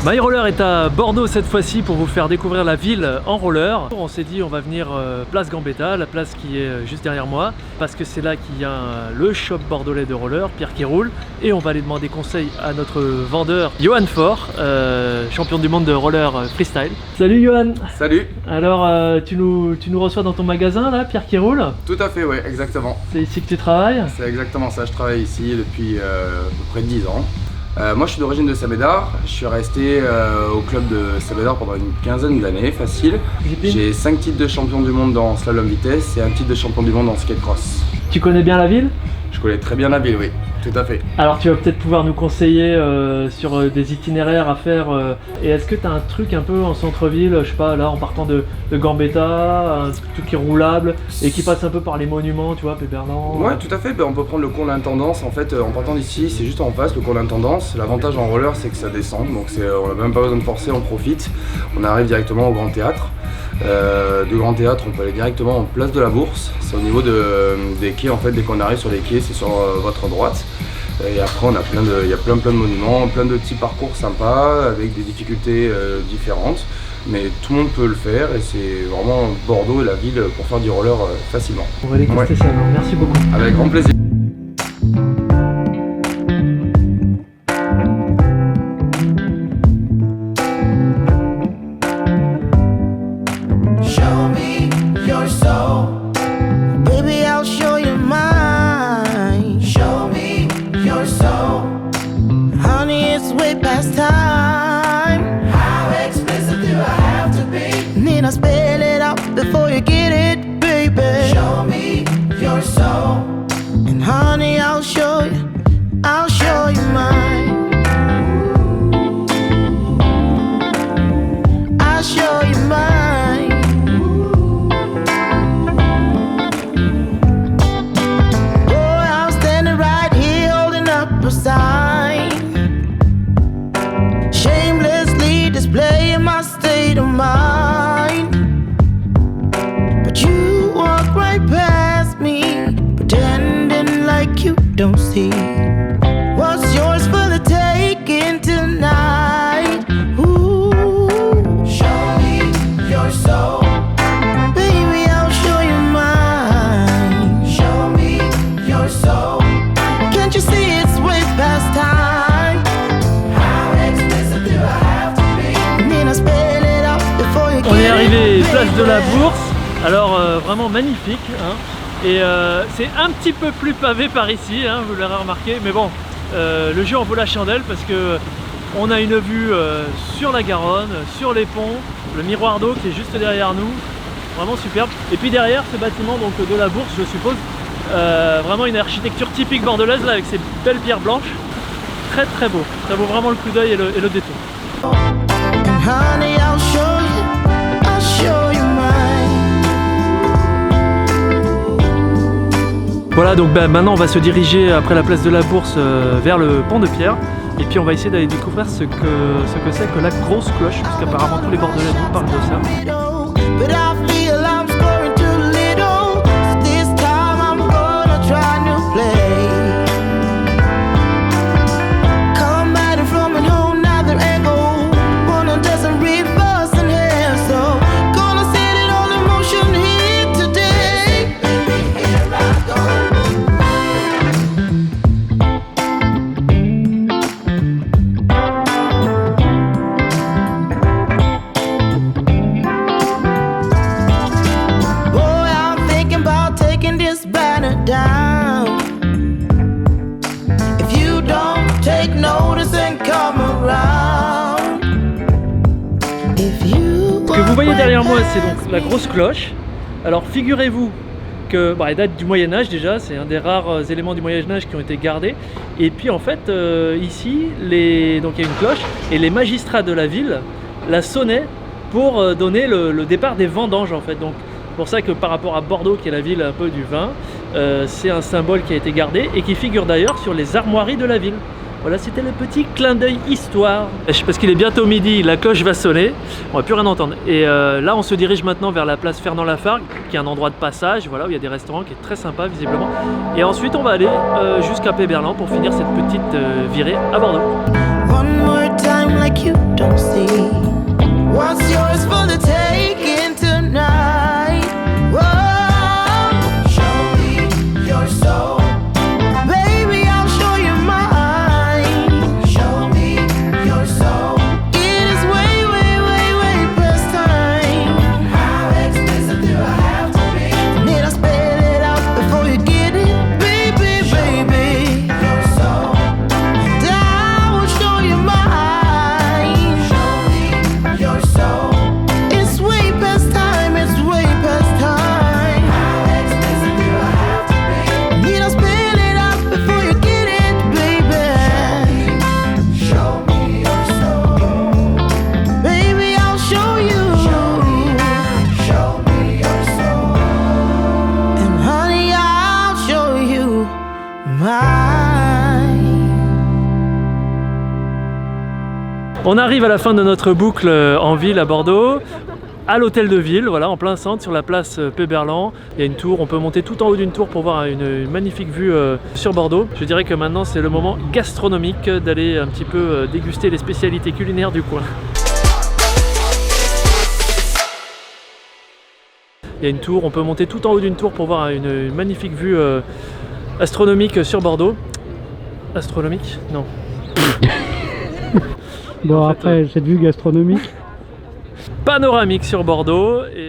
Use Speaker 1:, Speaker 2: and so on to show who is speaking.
Speaker 1: My Roller est à Bordeaux cette fois-ci pour vous faire découvrir la ville en roller. On s'est dit on va venir place Gambetta, la place qui est juste derrière moi, parce que c'est là qu'il y a le shop bordelais de roller, Pierre qui roule, et on va aller demander conseil à notre vendeur Johan Faure, champion du monde de roller freestyle. Salut Johan.
Speaker 2: Salut.
Speaker 1: Alors tu nous reçois dans ton magasin là, Pierre qui roule?
Speaker 2: Tout à fait, oui, exactement.
Speaker 1: C'est ici que tu travailles?
Speaker 2: C'est exactement ça, je travaille ici depuis à peu près 10 ans. Moi je suis d'origine de Sabédar, je suis resté au club de Sabédar pendant une quinzaine d'années, facile. J'ai 5 titres de champion du monde dans slalom vitesse et un titre de champion du monde en skate cross.
Speaker 1: Tu connais bien la ville?
Speaker 2: Je connais très bien la ville, oui, tout à fait. Alors
Speaker 1: tu vas peut-être pouvoir nous conseiller sur des itinéraires à faire. Et est-ce que tu as un truc un peu en centre-ville, je sais pas, là en partant de Gambetta, un truc qui est roulable et qui passe un peu par les monuments, tu vois, Péberlan?
Speaker 2: Ouais, tout à fait, on peut prendre le cours l'Intendance. En fait, en partant d'ici, c'est juste en face, le cours l'Intendance. L'avantage en roller, c'est que ça descend, donc on n'a même pas besoin de forcer, on profite. On arrive directement au Grand Théâtre. Du Grand Théâtre, on peut aller directement en place de la Bourse. C'est au niveau des quais, en fait, dès qu'on arrive sur les quais, c'est sur votre droite. Et après, on a il y a plein de monuments, plein de petits parcours sympas avec des difficultés différentes. Mais tout le monde peut le faire et c'est vraiment Bordeaux et la ville pour faire du roller facilement.
Speaker 1: On va aller tester ça alors, merci beaucoup.
Speaker 2: Avec grand plaisir.
Speaker 3: I spell it out before you get it, baby. Show me your soul, and honey, I'll show you mine. I'll show you mine. Boy, I'm standing right here holding up a sign, shamelessly displaying my state of mind. Don't see what's yours for the taking tonight. Ooh, show me your soul, baby, I'll show you mine. Show me your soul. Can't you see it's way past time? How explicit do I have to be? And then I spell it out before you.
Speaker 1: On est arrivé place de la Bourse. Alors vraiment magnifique, hein. Et c'est un petit peu plus pavé par ici, hein, vous l'aurez remarqué, mais bon, le jeu en vaut la chandelle parce que on a une vue sur la Garonne, sur les ponts, le miroir d'eau qui est juste derrière nous, vraiment superbe. Et puis derrière ce bâtiment donc de la Bourse, je suppose, vraiment une architecture typique bordelaise là, avec ces belles pierres blanches, très très beau, ça vaut vraiment le coup d'œil et le détour.
Speaker 3: Honey, I'll show you mine.
Speaker 1: Voilà, donc maintenant on va se diriger après la place de la Bourse vers le pont de Pierre. Et puis on va essayer d'aller découvrir ce que c'est que la grosse cloche, parce qu'apparemment tous les Bordelais nous parlent de ça. Ce que vous voyez derrière moi, c'est donc la grosse cloche. Alors figurez-vous que elle date du Moyen-Âge déjà, c'est un des rares éléments du Moyen-Âge qui ont été gardés. Et puis en fait, ici, donc il y a une cloche et les magistrats de la ville la sonnaient pour donner le départ des vendanges en fait. Donc pour ça que par rapport à Bordeaux, qui est la ville un peu du vin, c'est un symbole qui a été gardé et qui figure d'ailleurs sur les armoiries de la ville. Voilà, c'était le petit clin d'œil histoire. Parce qu'il est bientôt midi, la cloche va sonner, on va plus rien entendre. Et là, on se dirige maintenant vers la place Fernand Lafargue, qui est un endroit de passage, voilà, où il y a des restaurants, qui est très sympa visiblement. Et ensuite, on va aller jusqu'à Péberlan pour finir cette petite virée à Bordeaux.
Speaker 3: One more time. around like you don't see what's yours for the taking tonight. Whoa, show me your soul. Baby, I'll show you mine. Show me your soul. It is way, way, way, way past time. How expensive do I have to be? Need I spell it out before you get it? Baby, baby, your soul. And I will show you mine. Show me your soul. It's way past time, it's way past time. How expensive do I have to be? Need I spell it out before you get it, baby? Show me your soul. Baby, I'll show you. Show me your soul. And honey, I'll show you mine.
Speaker 1: On arrive à la fin de notre boucle en ville à Bordeaux, à l'hôtel de ville, voilà, en plein centre, sur la place Péberlan. Il y a une tour, on peut monter tout en haut d'une tour pour voir une magnifique vue sur Bordeaux. Je dirais que maintenant c'est le moment gastronomique d'aller un petit peu déguster les spécialités culinaires du coin. Il y a une tour, on peut monter tout en haut d'une tour pour voir une magnifique vue astronomique sur Bordeaux. Astronomique? Non.
Speaker 4: Bon,
Speaker 1: En fait,
Speaker 4: après, cette vue gastronomique.
Speaker 1: Panoramique sur Bordeaux. Et